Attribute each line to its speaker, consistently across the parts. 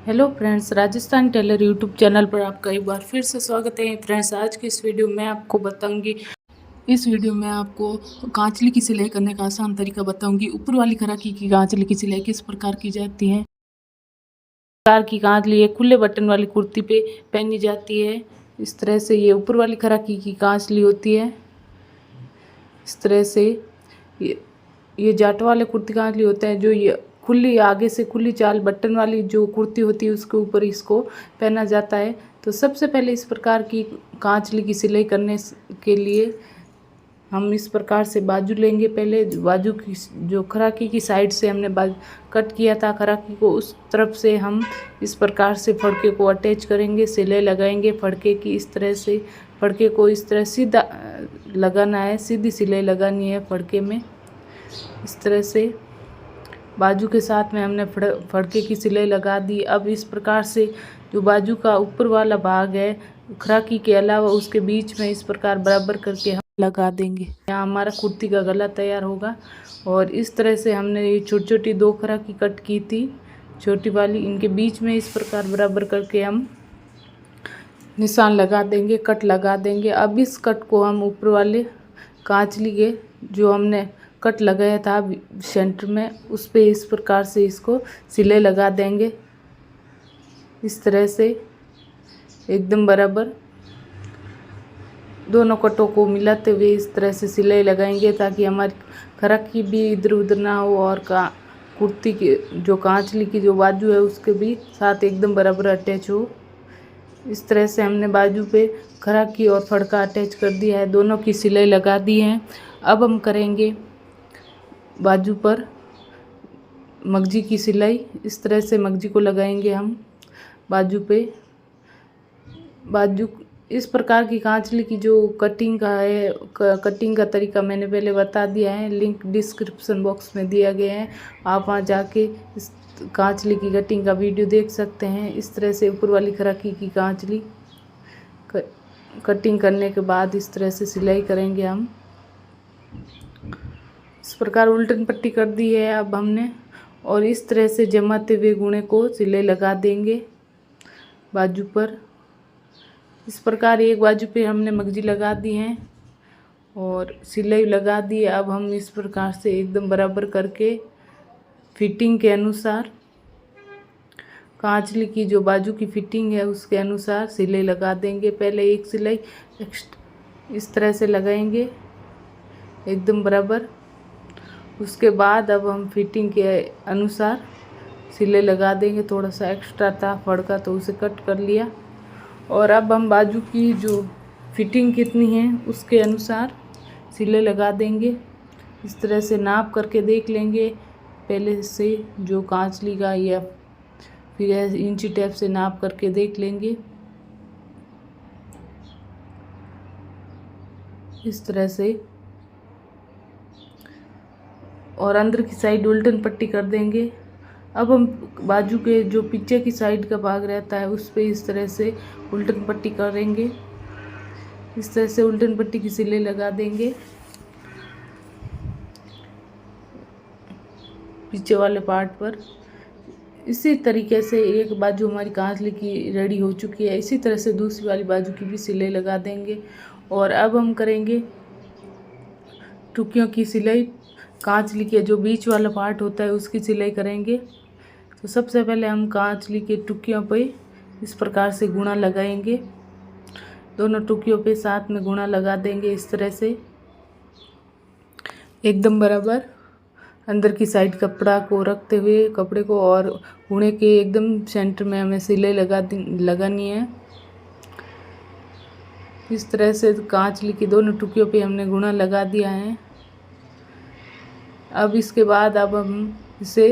Speaker 1: Hello friends, Rajasthan tailor YouTube channel पर आपका एक बार फिर से स्वागत है। फ्रेंड्स, आज की इस वीडियो में आपको बताऊंगी कांचली की सिलाई करने का आसान तरीका बताऊंगी। ऊपर वाली खराकी की कांचली की सिलाई किस प्रकार की जाती है। प्रकार की कांचली एक खुले बटन वाली कुर्ती पे पहनी जाती है। इस तरह से ये ऊपर वाली खराकी की कांचली होती है। इस तरह से ये जाट वाले कुर्ती कांचली होता है, जो ये खुली आगे से खुली चाल बटन वाली जो कुर्ती होती है उसके ऊपर इसको पहना जाता है। तो सबसे पहले इस प्रकार की कांचली की सिलाई करने के लिए हम इस प्रकार से बाजू लेंगे। पहले बाजू की जो खराकी की साइड से हमने बाजू कट किया था खराकी को, उस तरफ से हम इस प्रकार से फड़के को अटैच करेंगे, सिलाई लगाएंगे फड़के की। इस तरह से फड़के को इस तरह सीधा लगाना है, सीधी सिलाई लगानी है फड़के में। इस तरह से बाजू के साथ में हमने फड़के की सिलाई लगा दी। अब इस प्रकार से जो बाजू का ऊपर वाला भाग है खराकी के अलावा उसके बीच में इस प्रकार बराबर करके हम लगा देंगे। यहाँ हमारा कुर्ती का गला तैयार होगा। और इस तरह से हमने ये छोटी छोटी दो खराकी कट की थी, छोटी वाली, इनके बीच में इस प्रकार बराबर करके हम निशान लगा देंगे, कट लगा देंगे। अब इस कट को हम ऊपर वाले कांचली के जो हमने कट लगाया था सेंटर में, उस पे इस प्रकार से इसको सिलाई लगा देंगे। इस तरह से एकदम बराबर दोनों कटों को मिलाते हुए इस तरह से सिलाई लगाएंगे, ताकि हमारी खराकी भी इधर उधर ना हो और कुर्ती की जो कांचली की जो बाजू है उसके भी साथ एकदम बराबर अटैच हो। इस तरह से हमने बाजू पे खराकी और फड़का अटैच कर दिया है, दोनों की सिलाई लगा दी है। अब हम करेंगे बाजू पर मगजी की सिलाई। इस तरह से मगजी को लगाएंगे हम बाजू पे। बाजू इस प्रकार की कांचली की जो कटिंग का है, कटिंग का तरीका मैंने पहले बता दिया है, लिंक डिस्क्रिप्शन बॉक्स में दिया गया है। आप वहाँ जाके इस कांचली की कटिंग का वीडियो देख सकते हैं। इस तरह से ऊपर वाली खराकी की कांचली कटिंग करने के बाद इस तरह से सिलाई करेंगे हम। इस प्रकार उल्टन पट्टी कर दी है अब हमने, और इस तरह से जमाते हुए गुणे को सिलाई लगा देंगे बाजू पर। इस प्रकार एक बाजू पे हमने मगजी लगा दी है और सिलाई लगा दी है। अब हम इस प्रकार से एकदम बराबर करके फिटिंग के अनुसार कांचली की जो बाजू की फिटिंग है उसके अनुसार सिलाई लगा देंगे। पहले एक सिलाई इस तरह से लगाएंगे एकदम बराबर। उसके बाद अब हम फिटिंग के अनुसार सिलाई लगा देंगे। थोड़ा सा एक्स्ट्रा था फड़का तो उसे कट कर लिया। और अब हम बाजू की जो फिटिंग कितनी है उसके अनुसार सिलाई लगा देंगे। इस तरह से नाप करके देख लेंगे पहले से जो कांचली का, या फिर इंची टेप से नाप करके देख लेंगे। इस तरह से, और अंदर की साइड उल्टन पट्टी कर देंगे। अब हम बाजू के जो पीछे की साइड का भाग रहता है उस पे इस तरह से उल्टन पट्टी करेंगे। इस तरह से उल्टन पट्टी की सिलाई लगा देंगे पीछे वाले पार्ट पर। इसी तरीके से एक बाजू हमारी कांचली की रेडी हो चुकी है। इसी तरह से दूसरी वाली बाजू की भी सिलाई लगा देंगे। और अब हम करेंगे टुकियों की सिलाई। कांचली के जो बीच वाला पार्ट होता है उसकी सिलाई करेंगे। तो सबसे पहले हम कांचली के टुकियों पे इस प्रकार से गुणा लगाएंगे, दोनों टुकियों पे साथ में गुणा लगा देंगे। इस तरह से एकदम बराबर अंदर की साइड कपड़ा को रखते हुए कपड़े को और गुणे के एकदम सेंटर में हमें सिलाई लगानी है। इस तरह से कांचली की दोनों टुकियों पे हमने गुणा लगा दिया है। अब इसके बाद अब हम इसे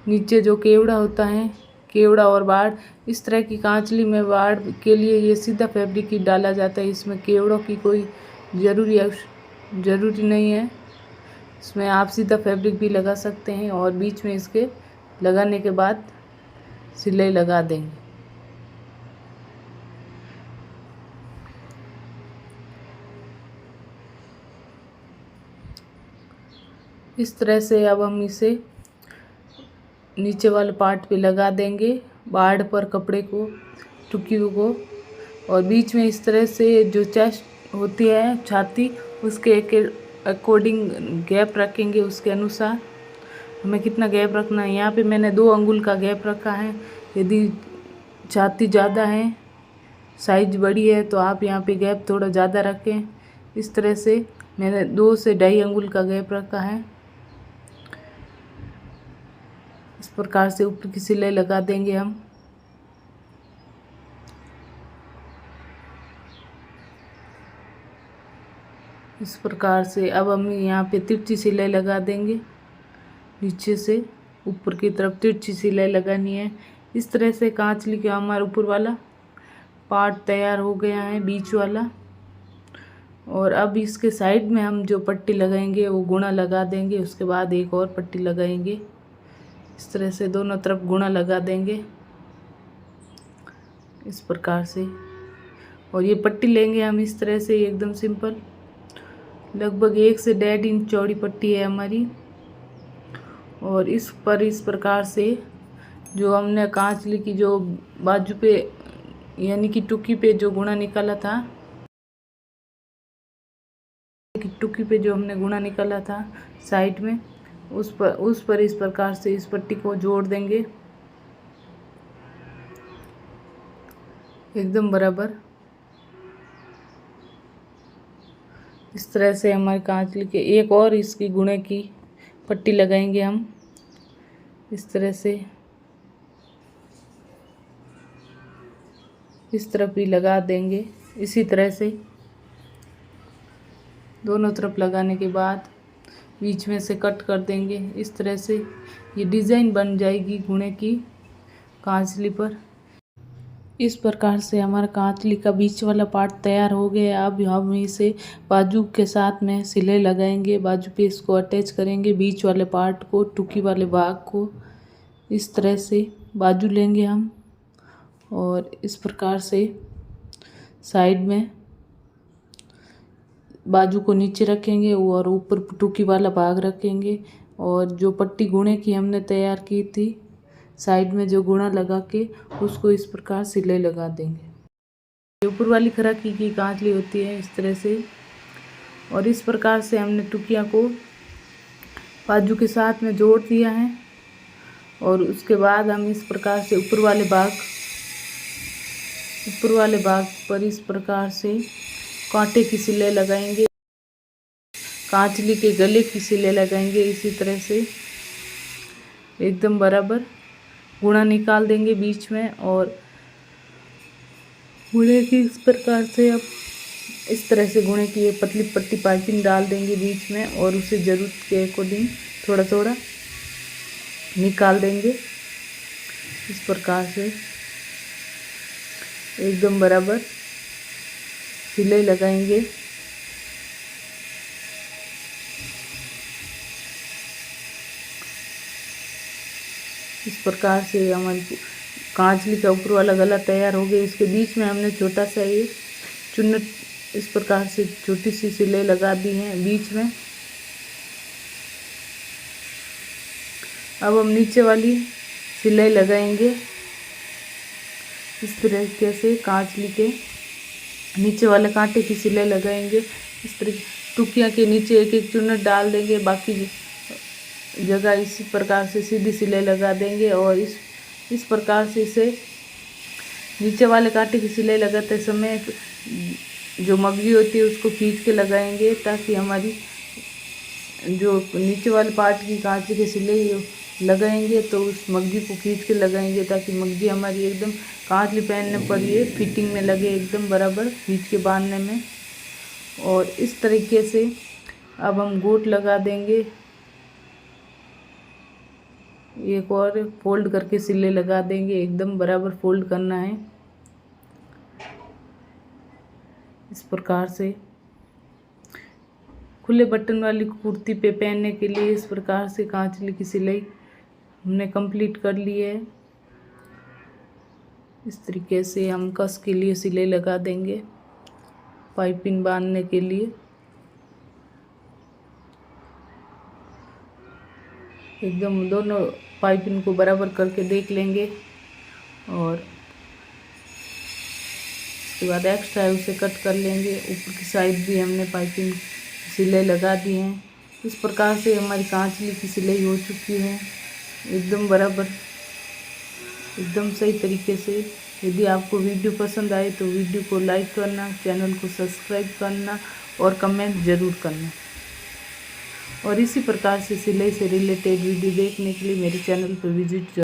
Speaker 1: नीचे जो केवड़ा होता है, केवड़ा और बाड़, इस तरह की कांचली में बाड़ के लिए ये सीधा फैब्रिक ही डाला जाता है। इसमें केवड़ों की कोई ज़रूरी नहीं है। इसमें आप सीधा फैब्रिक भी लगा सकते हैं और बीच में इसके लगाने के बाद सिलाई लगा देंगे। इस तरह से अब हम इसे नीचे वाले पार्ट पे लगा देंगे बाड़ पर कपड़े को, टुकियों को, और बीच में इस तरह से जो चेस्ट होती है, छाती, उसके अकॉर्डिंग गैप रखेंगे। उसके अनुसार हमें कितना गैप रखना है, यहाँ पे मैंने 2 अंगुल का गैप रखा है। यदि छाती ज़्यादा है, साइज बड़ी है, तो आप यहाँ पे गैप थोड़ा ज़्यादा रखें। इस तरह से मैंने 2 से 2.5 अंगुल का गैप रखा है। इस प्रकार से ऊपर की सिलाई लगा देंगे हम। इस प्रकार से अब हम यहाँ पे तिरछी सिलाई लगा देंगे। नीचे से ऊपर की तरफ तिरछी सिलाई लगानी है। इस तरह से कांचली का हमारा ऊपर वाला पार्ट तैयार हो गया है, बीच वाला। और अब इसके साइड में हम जो पट्टी लगाएंगे वो गुणा लगा देंगे। उसके बाद एक और पट्टी लगाएंगे। इस तरह से दोनों तरफ गुणा लगा देंगे, इस प्रकार से। और ये पट्टी लेंगे हम इस तरह से, एकदम सिंपल। लगभग 1 से 1.5 इंच चौड़ी पट्टी है हमारी। और इस प्रकार से जो हमने कांचली की जो बाजू पे यानी कि टुकी पे जो गुणा निकाला था, टुकी पे जो हमने गुणा निकाला था साइड में, उस पर इस प्रकार से इस पट्टी को जोड़ देंगे एकदम बराबर। इस तरह से हमारे कांचली के एक और इसकी गुणे की पट्टी लगाएंगे हम। इस तरह से इस तरफ भी लगा देंगे। इसी तरह से दोनों तरफ लगाने के बाद बीच में से कट कर देंगे। इस तरह से ये डिज़ाइन बन जाएगी गुणे की कांचली पर। इस प्रकार से हमारा कांचली का बीच वाला पार्ट तैयार हो गया। अब हम इसे बाजू के साथ में सिलाई लगाएंगे। बाजू पे इसको अटैच करेंगे, बीच वाले पार्ट को, टुकी वाले भाग को। इस तरह से बाजू लेंगे हम और इस प्रकार से साइड में बाजू को नीचे रखेंगे और ऊपर टुकी वाला भाग रखेंगे। और जो पट्टी गुणे की हमने तैयार की थी साइड में, जो गुणा लगा के, उसको इस प्रकार सिलाई लगा देंगे। ऊपर वाली खराकी की कांचली होती है इस तरह से। और इस प्रकार से हमने टुकिया को बाजू के साथ में जोड़ दिया है। और उसके बाद हम इस प्रकार से ऊपर वाले भाग पर इस प्रकार से कांटे की सिलाई लगाएंगे। कांचली के गले की सिलाई लगाएंगे इसी तरह से एकदम बराबर। गुणा निकाल देंगे बीच में और गुणे की इस प्रकार से अब इस तरह से गुणे की ये पतली पट्टी पाइपिंग डाल देंगे बीच में और उसे ज़रूरत के अकॉर्डिंग थोड़ा थोड़ा निकाल देंगे। इस प्रकार से एकदम बराबर सिलाई लगाएंगे। इस प्रकार से हमारी कांचली का ऊपर वाला गला तैयार हो गया। इसके बीच में हमने छोटा सा ये चुन्नट इस प्रकार से छोटी सी सिलाई लगा दी है बीच में। अब हम नीचे वाली सिलाई लगाएंगे इस तरीके से। कांचली के नीचे वाले कांटे की सिलाई लगाएंगे इस तरह। टुकिया के नीचे एक एक चुन्नट डाल देंगे, बाकी जगह इसी प्रकार से सीधी सिलाई लगा देंगे। और इस प्रकार से इसे नीचे वाले कांटे की सिलाई लगाते समय जो मगजी होती है उसको खींच के लगाएंगे, ताकि हमारी जो नीचे वाले पार्ट की कांचे की सिलाई लगाएंगे तो उस मगजी को खींच के लगाएंगे, ताकि मगजी हमारी एकदम कांचली पहनने पर ये फिटिंग में लगे एकदम बराबर खींच के बांधने में। और इस तरीके से अब हम गोट लगा देंगे। एक और फोल्ड करके सिले लगा देंगे, एकदम बराबर फोल्ड करना है इस प्रकार से। खुले बटन वाली कुर्ती पे पहनने के लिए इस प्रकार से कांचली की सिलाई हमने कंप्लीट कर ली है। इस तरीके से हम कस के लिए सिलाई लगा देंगे पाइपिंग बांधने के लिए। एकदम दोनों पाइपिंग को बराबर करके देख लेंगे और उसके बाद एक्स्ट्रा है उसे कट कर लेंगे। ऊपर की साइड भी हमने पाइपिंग सिलाई लगा दी है। इस प्रकार से हमारी कांचली की सिलाई हो चुकी है एकदम बराबर, एकदम सही तरीके से। यदि आपको वीडियो पसंद आए तो वीडियो को लाइक करना, चैनल को सब्सक्राइब करना और कमेंट ज़रूर करना। और इसी प्रकार से सिलाई से रिलेटेड वीडियो देखने के लिए मेरे चैनल पर विजिट